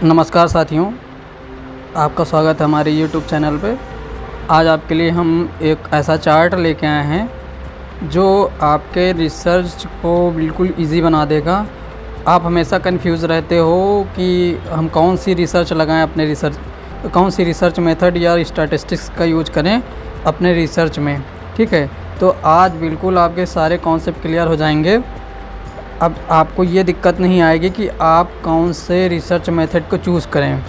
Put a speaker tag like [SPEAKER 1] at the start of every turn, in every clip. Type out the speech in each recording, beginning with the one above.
[SPEAKER 1] नमस्कार साथियों, आपका स्वागत है हमारे YouTube चैनल पे। आज आपके लिए हम एक ऐसा चार्ट लेके आए हैं जो आपके रिसर्च को बिल्कुल इजी बना देगा। आप हमेशा कंफ्यूज रहते हो कि हम कौन सी रिसर्च लगाएं, अपने रिसर्च कौन सी रिसर्च मेथड या स्टैटिस्टिक्स का यूज करें अपने रिसर्च में। ठीक है, तो आज बिल्कुल आपके सारे कॉन्सेप्ट क्लियर हो जाएंगे। अब आपको ये दिक्कत नहीं आएगी कि आप कौन से रिसर्च मेथड को चूज़ करें।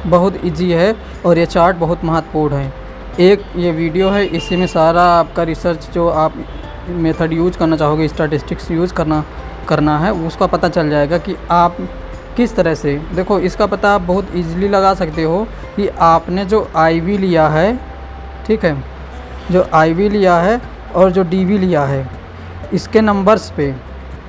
[SPEAKER 1] बहुत इजी है और ये चार्ट बहुत महत्वपूर्ण है। एक ये वीडियो है, इसी में सारा आपका रिसर्च जो आप मेथड यूज करना चाहोगे, स्टैटिस्टिक्स यूज़ करना है, उसका पता चल जाएगा कि आप किस तरह से। देखो, इसका पता आप बहुत इजीली लगा सकते हो कि आपने जो आईवी लिया है, ठीक है, जो आईवी लिया है और जो डीवी लिया है, इसके नंबर्स पे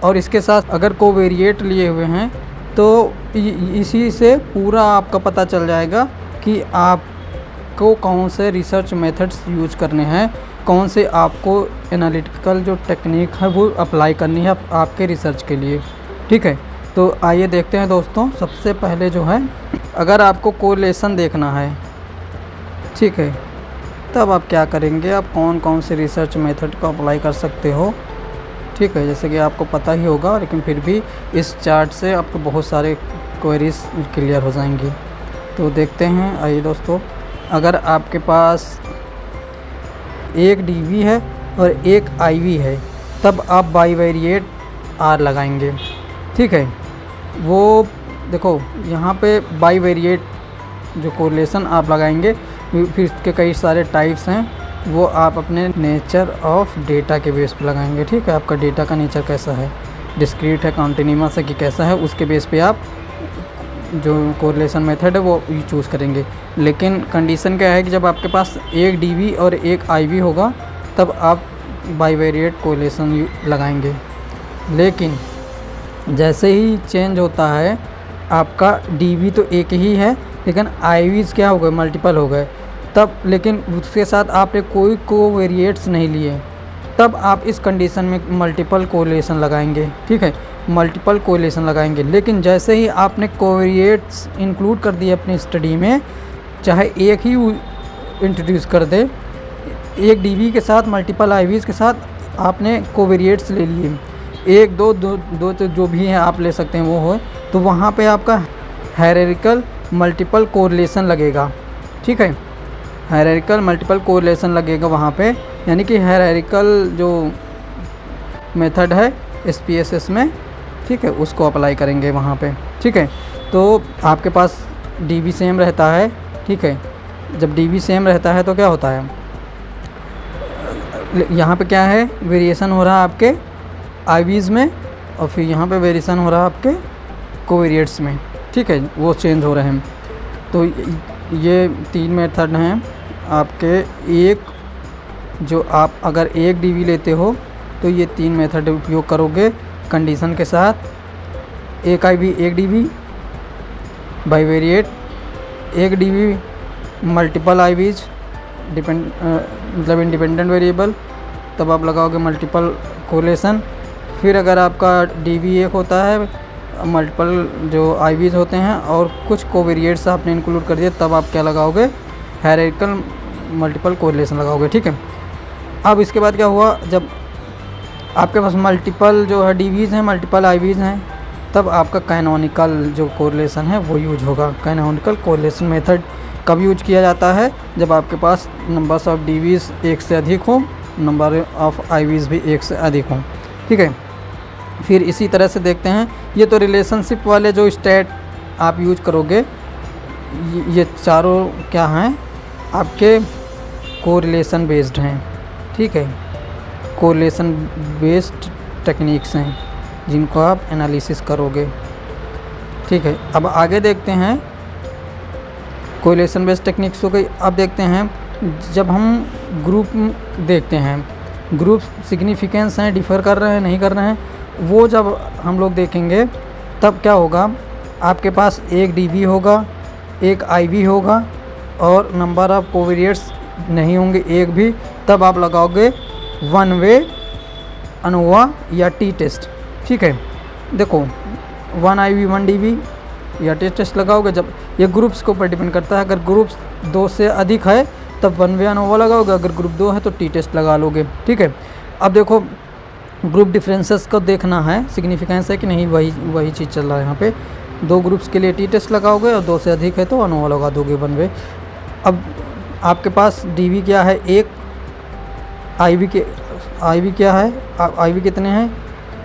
[SPEAKER 1] और इसके साथ अगर कोवेरिएट लिए हुए हैं तो इसी से पूरा आपका पता चल जाएगा कि आपको कौन से रिसर्च मेथड्स यूज करने हैं, कौन से आपको एनालिटिकल जो टेक्निक है वो अप्लाई करनी है आपके रिसर्च के लिए। ठीक है, तो आइए देखते हैं दोस्तों। सबसे पहले जो है, अगर आपको कोरिलेशन देखना है, ठीक है, तब आप क्या करेंगे, आप कौन कौन से रिसर्च मेथड को अप्लाई कर सकते हो। ठीक है, जैसे कि आपको पता ही होगा, लेकिन फिर भी इस चार्ट से आपको बहुत सारे क्वेरीज क्लियर हो जाएंगी। तो देखते हैं, आइए दोस्तों। अगर आपके पास एक डीवी है और एक आईवी है, तब आप बाईवेरिएट आर लगाएंगे। ठीक है, वो देखो यहाँ पे बाईवेरिएट जो कोरिलेशन आप लगाएंगे, फिर इसके कई सारे टाइप्स हैं, वो आप अपने नेचर ऑफ डेटा के बेस पे लगाएंगे। ठीक है, आपका डेटा का नेचर कैसा है, डिस्क्रीट है, कॉन्टिन्यूअस है कि कैसा है, उसके बेस पे आप जो कोरिलेशन मेथड है वो चूज़ करेंगे। लेकिन कंडीशन क्या है कि जब आपके पास एक डीवी और एक आईवी होगा, तब आप बाईवेरिएट कोरिलेशन लगाएंगे। लेकिन जैसे ही चेंज होता है, आपका डीवी तो एक ही है लेकिन आईवीज़ क्या हो गए, मल्टीपल हो गए, तब लेकिन उसके साथ आपने कोई कोवेरिएट्स नहीं लिए, तब आप इस कंडीशन में मल्टीपल कोरिलेशन लगाएंगे। ठीक है, मल्टीपल कोरिलेशन लगाएंगे। लेकिन जैसे ही आपने कोवेरिएट्स इंक्लूड कर दिए अपनी स्टडी में, चाहे एक ही इंट्रोड्यूस कर दे, एक डीवी के साथ मल्टीपल आईवीज़ के साथ आपने कोवेरिएट्स ले लिए, एक दो दो दो तो जो भी हैं आप ले सकते हैं वो हो, तो वहाँ पे आपका हायरार्किकल मल्टीपल कोरिलेशन लगेगा। ठीक है, हायरार्किकल मल्टीपल कोरिलेशन लगेगा वहाँ पे, यानी कि हायरार्किकल जो मेथड है SPSS में, ठीक है, उसको अप्लाई करेंगे वहाँ पे। ठीक है, तो आपके पास डीवी सेम रहता है। ठीक है, जब डीवी सेम रहता है तो क्या होता है, यहाँ पे क्या है, वेरिएशन हो रहा है आपके आईवीज़ में, और फिर यहाँ पे वेरिएशन हो रहा है आपके कोवेरिएट्स में। ठीक है, वो चेंज हो रहे हैं। तो ये तीन मेथड हैं आपके। एक जो आप अगर एक डीवी लेते हो तो ये तीन मेथड उपयोग करोगे कंडीशन के साथ। एक आईवी एक डीवी, बाईवेरिएट एक डीवी, मल्टीपल आईवीज मतलब इंडिपेंडेंट वेरिएबल, तब आप लगाओगे मल्टीपल कोरिलेशन। फिर अगर आपका डीवी एक होता है, मल्टीपल जो आईवीज़ होते हैं और कुछ कोवेरिएट्स आपने इंक्लूड कर दिए, तब आप क्या लगाओगे, हायरार्किकल मल्टीपल कोरिलेशन लगाओगे। ठीक है, अब इसके बाद क्या हुआ, जब आपके पास मल्टीपल जो है डीवीज़ हैं, मल्टीपल आईवीज़ हैं, तब आपका कैनोनिकल जो कोरिलेशन है वो यूज होगा। कैनोनिकल कोरिलेशन मेथड कब यूज किया जाता है, जब आपके पास नंबर्स ऑफ डीवीज़ एक से अधिक हो, नंबर ऑफ आईवीज़ भी एक से अधिक हों। ठीक है, फिर इसी तरह से देखते हैं, ये तो रिलेशनशिप वाले जो स्टेट आप यूज करोगे, ये चारों क्या हैं, आपके कोरिलेशन बेस्ड हैं। ठीक है, कोरिलेशन बेस्ड टेक्निक्स हैं जिनको आप एनालिसिस करोगे। ठीक है, अब आगे देखते हैं, कोरिलेशन बेस्ड टेक्निक्स हो गई। अब देखते हैं, जब हम ग्रुप देखते हैं, ग्रुप सिग्निफिकेंस हैं, डिफ़र कर रहे हैं नहीं कर रहे हैं, वो जब हम लोग देखेंगे, तब क्या होगा, आपके पास एक डीवी होगा, एक आईवी होगा और नंबर ऑफ कोवेरिएट्स नहीं होंगे एक भी, तब आप लगाओगे वन वे अनोवा या टी टेस्ट। ठीक है, देखो 1 IV 1 DV या टी टेस्ट लगाओगे। जब ये ग्रुप्स के ऊपर डिपेंड करता है, अगर ग्रुप्स 2 से अधिक है तब 1 वे अनोवा लगाओगे, अगर ग्रुप 2 है तो टी टेस्ट लगा लोगे। ठीक है, अब देखो ग्रुप डिफरेंसेस को देखना है, सिग्निफिकेंस है कि नहीं, वही चीज़ चल रहा है यहाँ पे। 2 ग्रुप्स के लिए टी टेस्ट लगाओगे और 2 से अधिक है तो अनोवा लगा दोगे 1 वे। अब आपके पास डी क्या है, 1, आई क्या है, आई कितने हैं,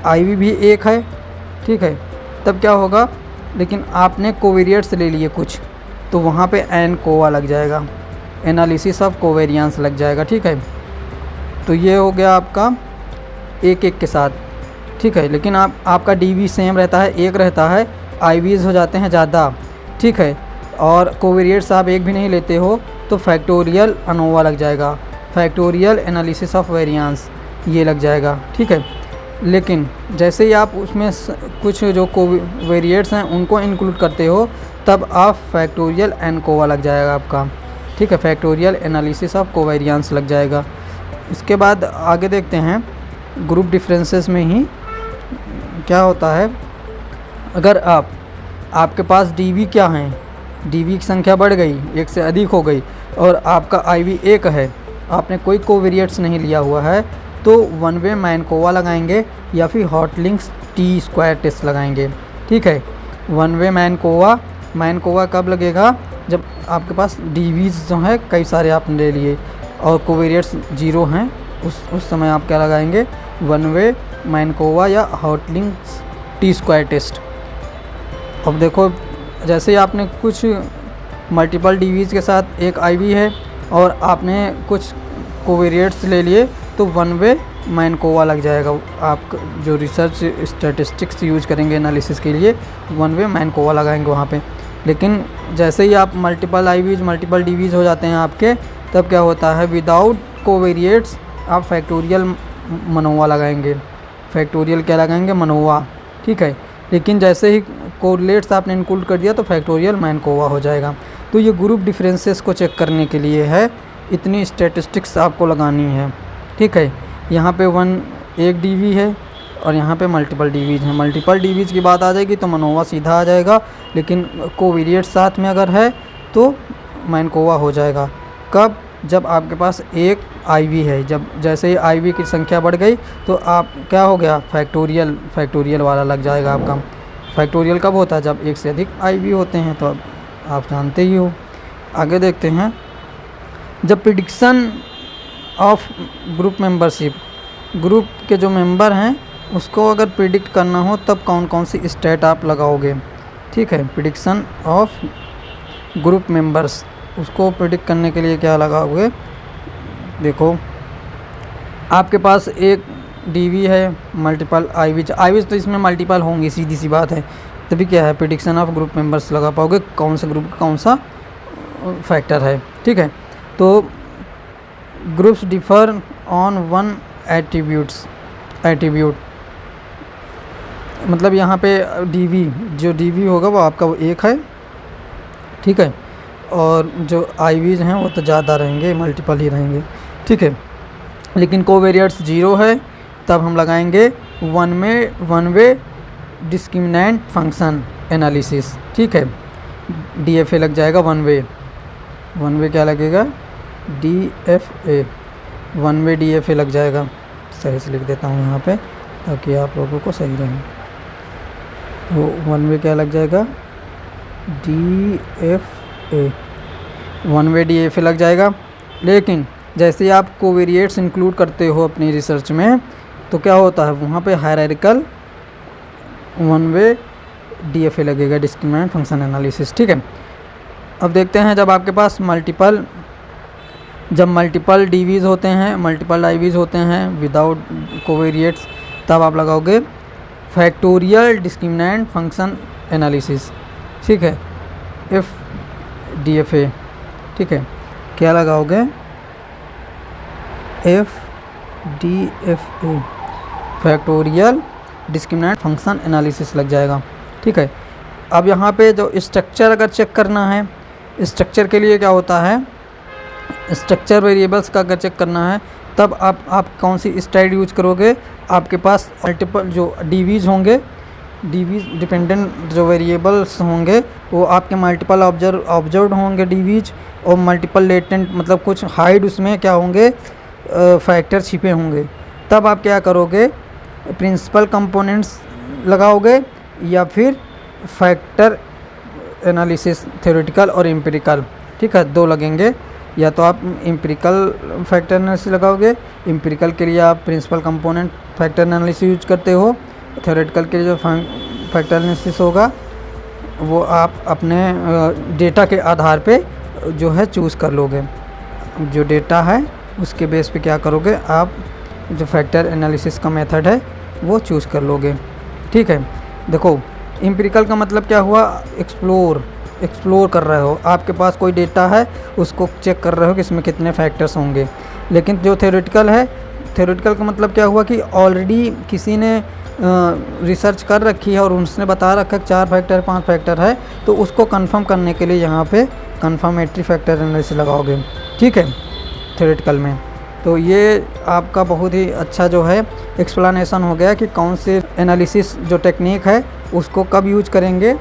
[SPEAKER 1] आई भी 1 है। ठीक है, तब क्या होगा, लेकिन आपने कोवेरिएट्स ले लिए कुछ, तो वहाँ पे एन कोवा लग जाएगा, एनालिसिस ऑफ कोवेरियंस लग जाएगा। ठीक है, तो ये हो गया आपका 1 के साथ। ठीक है, लेकिन आपका डी सेम रहता है, 1 रहता है, आईवीज़ हो जाते हैं ज़्यादा। ठीक है, और कोवेरिएट्स आप 1 भी नहीं लेते हो तो फैक्टोरियल अनोवा लग जाएगा, फैक्टोरियल एनालिसिस ऑफ वेरिएंस ये लग जाएगा। ठीक है, लेकिन जैसे ही आप उसमें कुछ जो कोवेरिएट्स हैं उनको इंक्लूड करते हो तब आप फैक्टोरियल एन कोवा लग जाएगा आपका। ठीक है, फैक्टोरियल एनालिसिस ऑफ कोवेरियंस लग जाएगा। इसके बाद आगे देखते हैं ग्रुप डिफरेंसेस में ही क्या होता है। अगर आपके पास डीवी क्या हैं, डीवी की संख्या बढ़ गई, 1 से अधिक हो गई और आपका आईवी 1 है, आपने कोई कोवेरिएट्स नहीं लिया हुआ है, तो 1 वे मैनकोवा लगाएंगे या फिर हॉटलिंक्स टी स्क्वायर टेस्ट लगाएंगे। ठीक है, 1 वे मैनकोवा कब लगेगा, जब आपके पास डीवीज जो है कई सारे आपने ले लिए और कोवेरिएट्स 0 हैं, उस समय आप क्या लगाएंगे, 1 वे मैनकोवा या हॉटलिंक्स टी स्क्वायर टेस्ट। अब देखो जैसे ही आपने कुछ मल्टीपल डीवीज के साथ एक आईवी है और आपने कुछ कोवेरिएट्स ले लिए तो 1 वे मैनकोवा लग जाएगा। आप जो रिसर्च स्टैटिस्टिक्स यूज करेंगे एनालिसिस के लिए 1 वे मैनकोवा लगाएंगे वहाँ पे। लेकिन जैसे ही आप मल्टीपल आईवीज मल्टीपल डीवीज हो जाते हैं आपके, तब क्या होता है, विदाउट कोवेरिएट्स आप फैक्टोरियल मनोवा लगाएंगे, फैक्टोरियल क्या लगाएंगे, मनोवा। ठीक है, लेकिन जैसे ही कोरिलेट्स आपने इंक्लूड कर दिया तो फैक्टोरियल मैनकोवा हो जाएगा। तो ये ग्रुप डिफरेंसेस को चेक करने के लिए है, इतनी स्टैटिस्टिक्स आपको लगानी है। ठीक है, यहाँ पे 1 डीवी है और यहाँ पे मल्टीपल डीवीज हैं। मल्टीपल डीवीज की बात आ जाएगी तो मनोवा सीधा आ जाएगा, लेकिन कोवेरिएट साथ में अगर है तो मैनकोवा हो जाएगा। कब, जब आपके पास 1 आईवी है, जब जैसे ही आईवी की संख्या बढ़ गई तो आप क्या हो गया, फैक्टोरियल वाला लग जाएगा आपका। फैक्टोरियल कब होता है, जब 1 से अधिक आईवी होते हैं, तो अब आप जानते ही हो। आगे देखते हैं, जब prediction of group membership, group के जो मेंबर हैं उसको अगर प्रिडिक्ट करना हो तब कौन कौन सी स्टेट आप लगाओगे। ठीक है, प्रिडिक्शन ऑफ ग्रुप मेंबर्स, उसको प्रिडिक्ट करने के लिए क्या लगाओगे, देखो आपके पास 1 डीवी है, मल्टीपल आईवीज तो इसमें मल्टीपल होंगी, सीधी सी बात है। तभी क्या है, प्रिडिक्शन ऑफ ग्रुप मेंबर्स लगा पाओगे, कौन से ग्रुप का कौन सा फैक्टर है। ठीक है, तो ग्रुप्स डिफर ऑन 1 एट्रीब्यूट, मतलब यहाँ पे जो डीवी होगा वो आपका वो 1 है। ठीक है, और जो आईवीज हैं वो तो ज़्यादा रहेंगे, मल्टीपल ही रहेंगे। ठीक है, लेकिन कोवेरिएट्स 0 है, तब हम लगाएंगे 1 वे डिस्क्रिमिनेंट फंक्शन एनालिसिस। ठीक है, DFA लग जाएगा 1 वे क्या लगेगा, DFA, 1 वे DFA लग जाएगा। सही से लिख देता हूँ यहाँ पे ताकि आप लोगों को सही रहे। वो 1 वे क्या लग जाएगा, DFA, 1 वे DFA लग जाएगा। लेकिन जैसे ही आप कोवेरिएट्स इंक्लूड करते हो अपनी रिसर्च में तो क्या होता है, वहाँ पे हायरार्किकल 1 वे DFA लगेगा, डिस्क्रिमिनेंट फंक्शन एनालिसिस। ठीक है, अब देखते हैं जब आपके पास मल्टीपल डीवीज होते हैं, मल्टीपल आईवीज होते हैं विदाउट कोवेरिएट्स, तब आप लगाओगे फैक्टोरियल डिस्क्रिमिनेंट फंक्शन एनालिसिस। ठीक है, FDFA। ठीक है, क्या लगाओगे, FDFA, factorial discriminant function analysis लग जाएगा। ठीक है, अब यहाँ पे जो स्ट्रक्चर अगर चेक करना है, स्ट्रक्चर के लिए क्या होता है, स्ट्रक्चर वेरिएबल्स का अगर चेक करना है तब आप कौन सी स्टाइल यूज करोगे। आपके पास मल्टीपल जो डीवीज होंगे डीवीज डिपेंडेंट जो वेरिएबल्स होंगे वो आपके मल्टीपल ऑब्जर्व्ड होंगे डीवीज, और मल्टीपल लेटेंट मतलब कुछ हाइड उसमें क्या होंगे, फैक्टर छिपे होंगे। तब आप क्या करोगे, प्रिंसिपल कंपोनेंट्स लगाओगे या फिर फैक्टर एनालिसिस, थ्योरेटिकल और एम्पिरिकल, ठीक है, दो लगेंगे। या तो आप एम्पिरिकल फैक्टर एनालिसिस लगाओगे, एम्पिरिकल के लिए आप principal component factor analysis use करते हो, थ्योरेटिकल के लिए जो फैक्टर एनालिसिस होगा वो आप अपने डेटा के आधार पे जो है चूज़ कर लोगे। जो डेटा है उसके बेस पे क्या करोगे, आप जो फैक्टर एनालिसिस का मेथड है वो चूज़ कर लोगे, ठीक है। देखो एम्पिरिकल का मतलब क्या हुआ, एक्सप्लोर कर रहे हो, आपके पास कोई डेटा है उसको चेक कर रहे हो कि इसमें कितने फैक्टर्स होंगे। लेकिन जो थ्योरेटिकल है, थ्योरेटिकल का मतलब क्या हुआ कि ऑलरेडी किसी ने रिसर्च कर रखी है और उसने बता रखा है 4 फैक्टर 5 फैक्टर है, तो उसको कंफर्म करने के लिए यहाँ पे कंफर्मेटरी फैक्टर एनालिसिस लगाओगे, ठीक है, थ्योरेटिकल में। तो ये आपका बहुत ही अच्छा जो है एक्सप्लेनेशन हो गया कि कौन से एनालिसिस जो टेक्निक है उसको कब यूज करेंगे।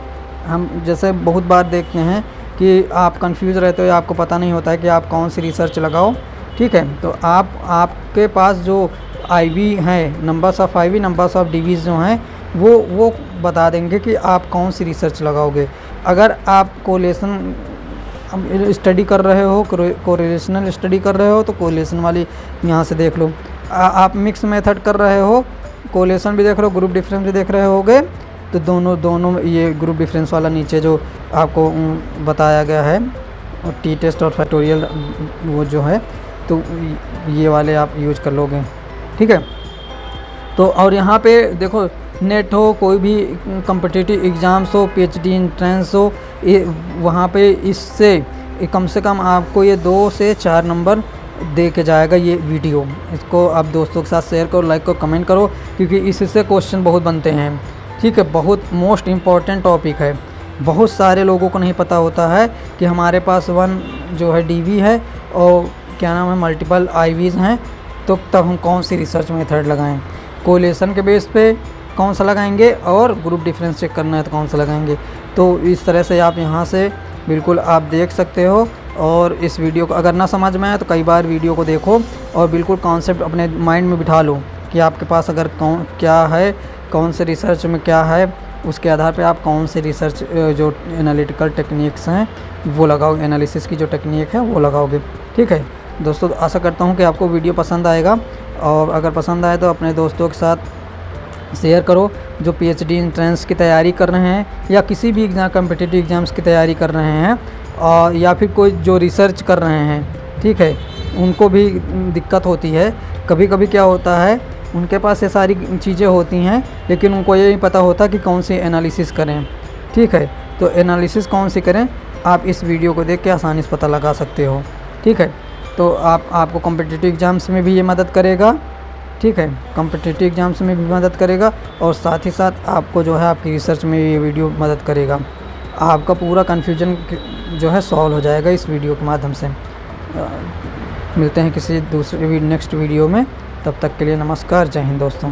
[SPEAKER 1] हम जैसे बहुत बार देखते हैं कि आप कंफ्यूज रहते हो या आपको पता नहीं होता है कि आप कौन सी रिसर्च लगाओ, ठीक है। तो आपके पास जो आईवी हैं, numbers of IV, numbers of DVs जो हैं वो बता देंगे कि आप कौन सी रिसर्च लगाओगे। अगर आप कोरिलेशन स्टडी कर रहे हो, कोरिलेशनल स्टडी कर रहे हो, तो कोरिलेशन वाली यहाँ से देख लो। आप मिक्स मेथड कर रहे हो, कोरिलेशन भी देख रहे हो, ग्रुप डिफरेंस भी देख रहे होगे, तो दोनों ये ग्रुप डिफरेंस वाला नीचे जो आपको बताया गया है टी टेस्ट और फैक्टोरियल वो जो है, तो ये वाले आप यूज कर लोगे, ठीक है। तो और यहाँ पे देखो, नेट हो, कोई भी कॉम्पिटिटिव एग्ज़ाम्स हो, पीएचडी एंट्रेंस हो, ये वहाँ पे इससे कम से कम आपको ये 2 से 4 नंबर दे के जाएगा ये वीडियो। इसको आप दोस्तों के साथ शेयर करो, लाइक करो, कमेंट करो, क्योंकि इससे क्वेश्चन बहुत बनते हैं, ठीक है। बहुत मोस्ट इम्पॉर्टेंट टॉपिक है। बहुत सारे लोगों को नहीं पता होता है कि हमारे पास 1 जो है डीवी है और क्या नाम है मल्टीपल आईवीज़ हैं, तो तब हम कौन सी रिसर्च मेथड लगाएं, कोरिलेशन के बेस पे कौन सा लगाएंगे और ग्रुप डिफरेंस चेक करना है तो कौन सा लगाएंगे। तो इस तरह से आप यहाँ से बिल्कुल आप देख सकते हो। और इस वीडियो को अगर ना समझ में आए तो कई बार वीडियो को देखो और बिल्कुल कॉन्सेप्ट अपने माइंड में बिठा लो कि आपके पास अगर क्या है, कौन से रिसर्च में क्या है, उसके आधार पे आप कौन से रिसर्च जो एनालिटिकल टेक्निक्स हैं वो लगाओ, एनालिसिस की जो टेक्निक है वो लगाओगे, ठीक है। दोस्तों आशा करता हूँ कि आपको वीडियो पसंद आएगा, और अगर पसंद आए तो अपने दोस्तों के साथ शेयर करो जो पीएचडी एंट्रेंस की तैयारी कर रहे हैं या किसी भी एग्ज़ाम कॉम्पिटिटिव एग्ज़ाम्स की तैयारी कर रहे हैं, और या फिर कोई जो रिसर्च कर रहे हैं, ठीक है, उनको भी दिक्कत होती है। कभी कभी क्या होता है, उनके पास ये सारी चीज़ें होती हैं लेकिन उनको ये नहीं पता होता कि कौन सी एनालिसिस करें, ठीक है। तो एनालिसिस कौन सी करें आप इस वीडियो को देख के आसानी से पता लगा सकते हो, ठीक है। तो आपको कॉम्पिटिटिव एग्ज़ाम्स में भी ये मदद करेगा, ठीक है, कॉम्पिटिटिव एग्ज़ाम्स में भी मदद करेगा, और साथ ही साथ आपको जो है आपकी रिसर्च में ये वीडियो मदद करेगा। आपका पूरा कन्फ्यूजन जो है सॉल्व हो जाएगा इस वीडियो के माध्यम से। मिलते हैं किसी दूसरे नेक्स्ट वीडियो में, तब तक के लिए नमस्कार, जय हिंद दोस्तों।